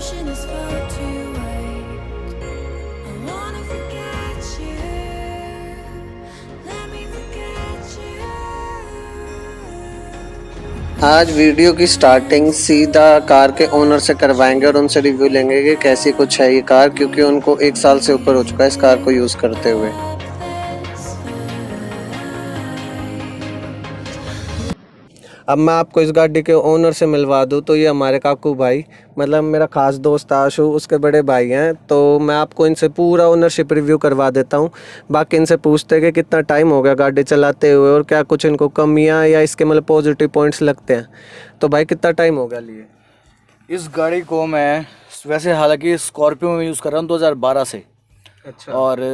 Passion is far too wide. I wanna forget you. Let me forget you. आज video की starting सीधा car के owner से करवाएंगे और उनसे रिव्यू लेंगे कि कैसी कुछ है ये कार, क्योंकि उनको 1 साल से ऊपर हो चुका है इस कार को यूज़ करते हुए। अब मैं आपको इस गाड़ी के ओनर से मिलवा दूं तो ये हमारे काकू भाई, मतलब मेरा खास दोस्त आशु, उसके बड़े भाई हैं। तो मैं आपको इनसे पूरा ओनरशिप रिव्यू करवा देता हूं। बाकी इनसे पूछते हैं कि कितना टाइम हो गया गाड़ी चलाते हुए और क्या कुछ इनको कमियां या इसके मतलब पॉजिटिव पॉइंट्स लगते हैं। तो भाई कितना टाइम हो गया लिए? इस गाड़ी को मैं वैसे हालांकि स्कॉर्पियो में यूज़ कर रहा हूँ 2012 से। अच्छा। और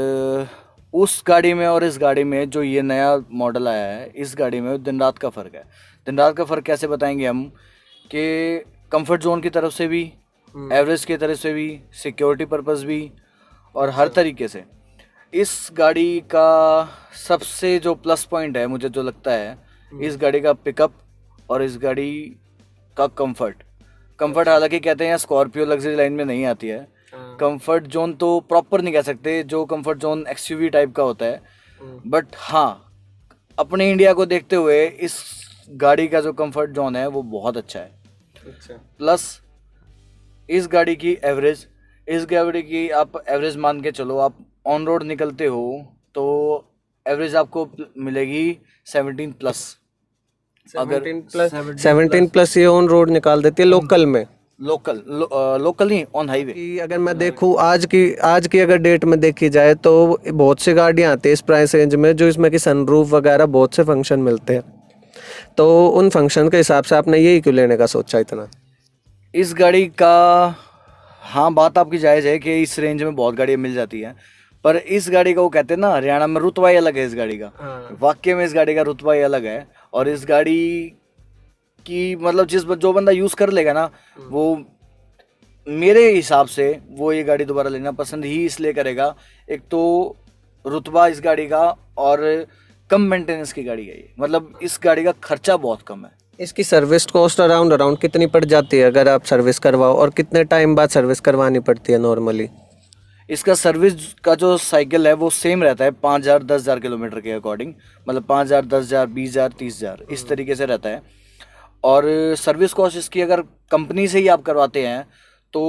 उस गाड़ी में और इस गाड़ी में जो ये नया मॉडल आया है, इस गाड़ी में दिन रात का फ़र्क है। दिन रात का फ़र्क कैसे बताएंगे हम कि कंफर्ट जोन की तरफ से भी, एवरेज की तरफ से भी, सिक्योरिटी पर्पस भी, और हर तरीके से इस गाड़ी का सबसे जो प्लस पॉइंट है मुझे जो लगता है, इस गाड़ी का पिकअप और इस गाड़ी का कंफर्ट हालांकि कहते हैं स्कॉर्पियो लग्जरी लाइन में नहीं आती है। कंफर्ट जोन तो प्रॉपर नहीं कह सकते, जो कंफर्ट जोन एक्सयूवी टाइप का होता है, बट हाँ अपने इंडिया को देखते हुए इस गाड़ी का जो कंफर्ट जोन है वो बहुत अच्छा है। अच्छा। प्लस इस गाड़ी की एवरेज, इस गाड़ी की आप एवरेज मान के चलो, आप ऑन रोड निकलते हो तो एवरेज आपको मिलेगी 17 प्लस। अगर 17 प्लस ये ऑन रोड निकाल देती है लोकल में। लोकल नहीं, ऑन हाईवे। कि अगर मैं देखूँ आज की अगर डेट में देखी जाए तो बहुत सी गाड़ियाँ आती है इस प्राइस रेंज में जो इसमें कि सनरूफ वगैरह बहुत से फंक्शन मिलते हैं। तो उन फंक्शन के हिसाब से आपने यही क्यों लेने का सोचा इतना? इस गाड़ी का, हाँ बात आपकी जायज़ है कि इस रेंज में बहुत गाड़ियाँ मिल जाती हैं, पर इस गाड़ी का वो कहते हैं ना हरियाणा में रुतबा ही अलग है इस गाड़ी का। वाकई में इस गाड़ी का रुतबा ही अलग है। और इस गाड़ी की मतलब जो बंदा यूज़ कर लेगा ना, वो मेरे हिसाब से वो ये गाड़ी दोबारा लेना पसंद ही इसलिए करेगा। एक तो रुतबा इस गाड़ी का, और कम मेंटेनेंस की गाड़ी है ये, मतलब इस गाड़ी का खर्चा बहुत कम है। इसकी सर्विस कॉस्ट अराउंड कितनी पड़ जाती है अगर आप सर्विस करवाओ, और कितने टाइम बाद सर्विस करवानी पड़ती है नॉर्मली? इसका सर्विस का जो साइकिल है वो सेम रहता है 5,000 10,000 किलोमीटर के अकॉर्डिंग, मतलब 5,000 10,000 20,000 30,000 इस तरीके से रहता है। और सर्विस कॉस्ट इसकी अगर कंपनी से ही आप करवाते हैं तो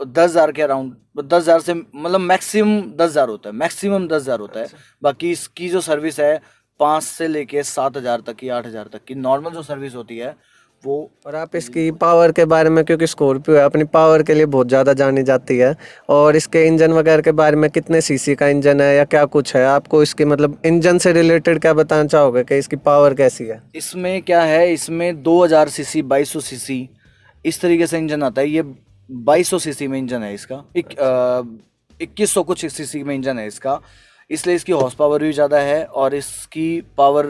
10,000 के अराउंड, 10,000 से मतलब मैक्सिमम 10,000 होता है, मैक्सिमम 10,000 होता है। बाकी इसकी जो सर्विस है 5 से लेके 7,000 तक की, 8,000 तक की नॉर्मल जो सर्विस होती है वो। और आप इसकी पावर के बारे में, क्योंकि स्कॉर्पियो है अपनी पावर के लिए बहुत ज़्यादा जानी जाती है, और इसके इंजन वगैरह के बारे में कितने सीसी का इंजन है या क्या कुछ है, आपको इसके मतलब इंजन से रिलेटेड क्या बताना चाहोगे कि इसकी पावर कैसी है? इसमें क्या है, इसमें 2,000 सीसी 2,200 सीसी इस तरीके से इंजन आता है। ये 2,200 सीसी में इंजन है इसका, 2,100 कुछ सीसी में इंजन है इसका, इसलिए इसकी हॉर्स पावर भी ज़्यादा है। और इसकी पावर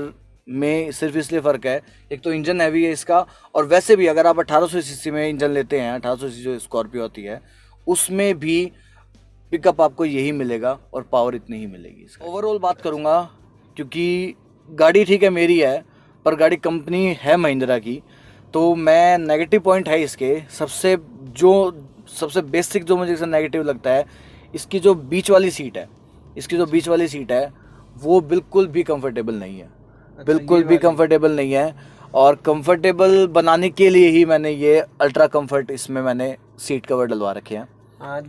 में सिर्फ इसलिए फ़र्क है, एक तो इंजन हैवी है इसका, और वैसे भी अगर आप 1,800 सीसी में इंजन लेते हैं, 1,800 सीसी जो स्कॉर्पियो होती है उसमें भी पिकअप आपको यही मिलेगा और पावर इतनी ही मिलेगी। ओवरऑल बात करूँगा, क्योंकि गाड़ी ठीक है मेरी है, पर गाड़ी कंपनी है महिंद्रा की, तो मैं नेगेटिव पॉइंट है इसके सबसे बेसिक जो मुझे नेगेटिव लगता है, इसकी जो बीच वाली सीट है वो बिल्कुल भी कंफर्टेबल नहीं है। बिल्कुल भी कंफर्टेबल नहीं है। और कंफर्टेबल बनाने के लिए ही मैंने ये अल्ट्रा कंफर्ट इसमें मैंने सीट कवर डलवा रखे हैं।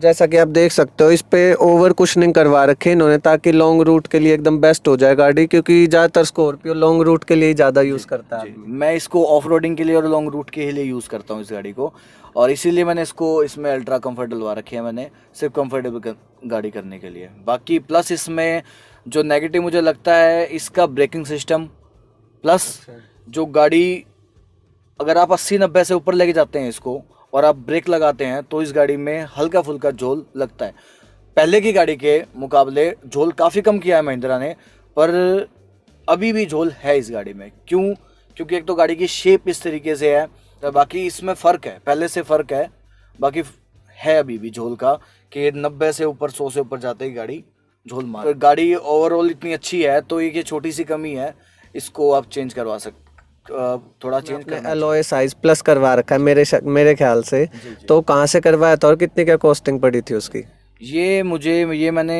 जैसा कि आप देख सकते हो इस पे ओवर कुशनिंग करवा रखे हैं इन्होंने, ताकि लॉन्ग रूट के लिए एकदम बेस्ट हो जाए गाड़ी, क्योंकि ज़्यादातर स्कॉर्पियो लॉन्ग रूट के लिए ज़्यादा यूज़ करता है। मैं इसको ऑफ रोडिंग के लिए और लॉन्ग रूट के लिए यूज़ करता हूँ इस गाड़ी को, और इसीलिए मैंने इसमें अल्ट्रा कंफर्ट डलवा रखे हैं मैंने, सिर्फ कंफर्टेबल गाड़ी करने के लिए। बाकी प्लस इसमें जो नेगेटिव मुझे लगता है इसका ब्रेकिंग सिस्टम, प्लस जो गाड़ी अगर आप 80-90 से ऊपर लेके जाते हैं इसको और आप ब्रेक लगाते हैं तो इस गाड़ी में हल्का फुल्का झोल लगता है। पहले की गाड़ी के मुकाबले झोल काफ़ी कम किया है महिंद्रा ने, पर अभी भी झोल है इस गाड़ी में। क्यों? क्योंकि एक तो गाड़ी की शेप इस तरीके से है, तो बाकी इसमें फ़र्क है, पहले से फ़र्क है, बाकी है अभी भी झोल का कि 90 से ऊपर 100 से ऊपर जाते ही गाड़ी झोल मार। तो गाड़ी ओवरऑल इतनी अच्छी है तो ये छोटी सी कमी है, इसको आप चेंज थोड़ा चेंज आपने करना एलॉय साइज प्लस करवा रखा है मेरे ख्याल से। तो कहाँ से करवाया था और कितनी क्या कॉस्टिंग पड़ी थी उसकी? ये मैंने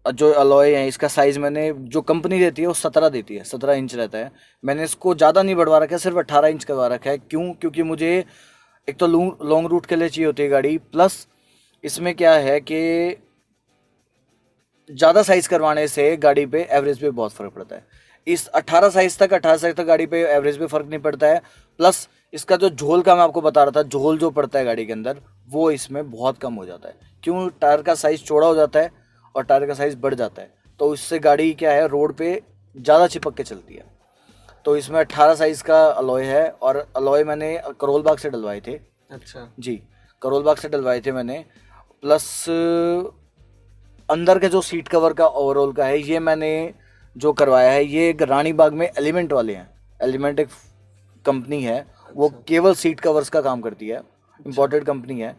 जो अलॉय है इसका साइज़ मैंने जो कंपनी देती है वो 17 देती है, 17 इंच रहता है। मैंने इसको ज़्यादा नहीं बढ़वा रखा है, सिर्फ 18 इंच करवा रखा है। क्यों? क्योंकि मुझे एक तो लॉन्ग रूट के लिए चाहिए होती है गाड़ी, प्लस इसमें क्या है कि ज़्यादा साइज़ करवाने से गाड़ी पे एवरेज पे बहुत फ़र्क पड़ता है। इस 18 साइज़ तक गाड़ी पे एवरेज पे फ़र्क नहीं पड़ता है। प्लस इसका जो झोल का मैं आपको बता रहा था, झोल जो पड़ता है गाड़ी के अंदर वो इसमें बहुत कम हो जाता है। क्यों? टायर का साइज़ चौड़ा हो जाता है और टायर का साइज़ बढ़ जाता है, तो इससे गाड़ी क्या है रोड पे ज़्यादा चिपक के चलती है। तो इसमें 18 साइज़ का अलॉय है और अलॉय मैंने करोल बाग से डलवाए थे। अच्छा जी, करोल बाग से डलवाए थे मैंने। प्लस अंदर के जो सीट कवर का ओवरऑल का है ये मैंने जो करवाया है ये एक रानी बाग में एलिमेंट वाले हैं। एलिमेंट एक कंपनी है, वो केवल सीट कवर्स का काम करती है, इम्पोर्टेड कंपनी है,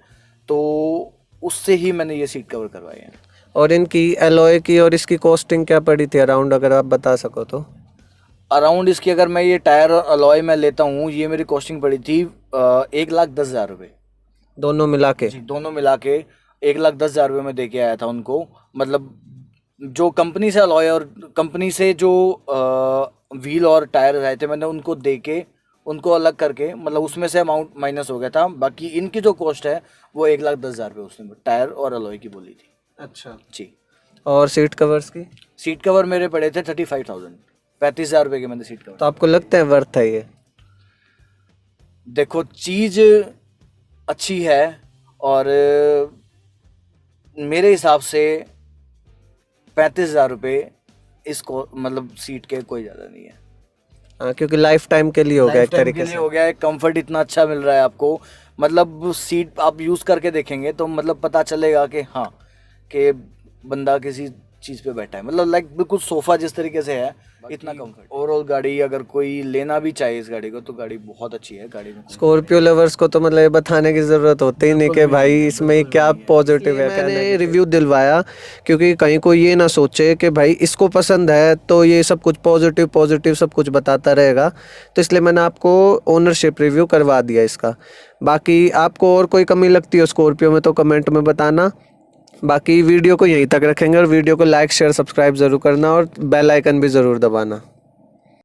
तो उससे ही मैंने ये सीट कवर करवाए हैं। और इनकी एलॉय की और इसकी कॉस्टिंग क्या पड़ी थी अराउंड, अगर आप बता सको तो? अराउंड इसकी अगर मैं ये टायर और अलॉय में लेता हूँ, ये मेरी कॉस्टिंग पड़ी थी 1,10,000 रुपये। दोनों मिला के? जी, दोनों मिला के 1,10,000 रुपये में दे के आया था उनको। मतलब जो कंपनी से अलॉय और कंपनी से जो व्हील और टायर आए थे मैंने उनको दे के उनको अलग करके, मतलब उसमें से अमाउंट माइनस हो गया था। बाकी इनकी जो कॉस्ट है वो 1,10,000 रुपये उसने टायर और अलॉय की बोली थी। अच्छा जी। और सीट कवर्स की? सीट कवर मेरे पड़े थे 35,000, 35,000 रुपये के मैंने सीट कवर। तो आपको लगता है वर्थ है ये? देखो चीज़ अच्छी है और मेरे हिसाब से 35,000 रुपये इसको मतलब सीट के कोई ज़्यादा नहीं है। हाँ, क्योंकि लाइफ टाइम के लिए हो गया एक Lifetime तरीके के लिए से। हो गया है, कंफर्ट इतना अच्छा मिल रहा है आपको। मतलब सीट आप यूज़ करके देखेंगे तो मतलब पता चलेगा कि हाँ कि बंदा किसी चीज़ पे बैठा है। मतलब लाइक बिल्कुल सोफ़ा जिस तरीके से है इतना कंफर्ट। ओवरऑल गाड़ी अगर कोई लेना भी चाहिए इस गाड़ी को तो गाड़ी बहुत अच्छी है। गाड़ी में स्कॉर्पियो लवर्स को तो मतलब ये बताने की ज़रूरत होती ही नहीं कि भाई इसमें क्या पॉजिटिव है। मैंने रिव्यू दिलवाया क्योंकि कहीं कोई ये ना सोचे कि भाई इसको पसंद है तो ये सब कुछ पॉजिटिव सब कुछ बताता रहेगा, तो इसलिए मैंने आपको ओनरशिप रिव्यू करवा दिया इसका। बाकी आपको और कोई कमी लगती हो स्कॉर्पियो में तो कमेंट में बताना। बाकी वीडियो को यहीं तक रखेंगे और वीडियो को लाइक शेयर सब्सक्राइब ज़रूर करना और बेल आइकन भी ज़रूर दबाना।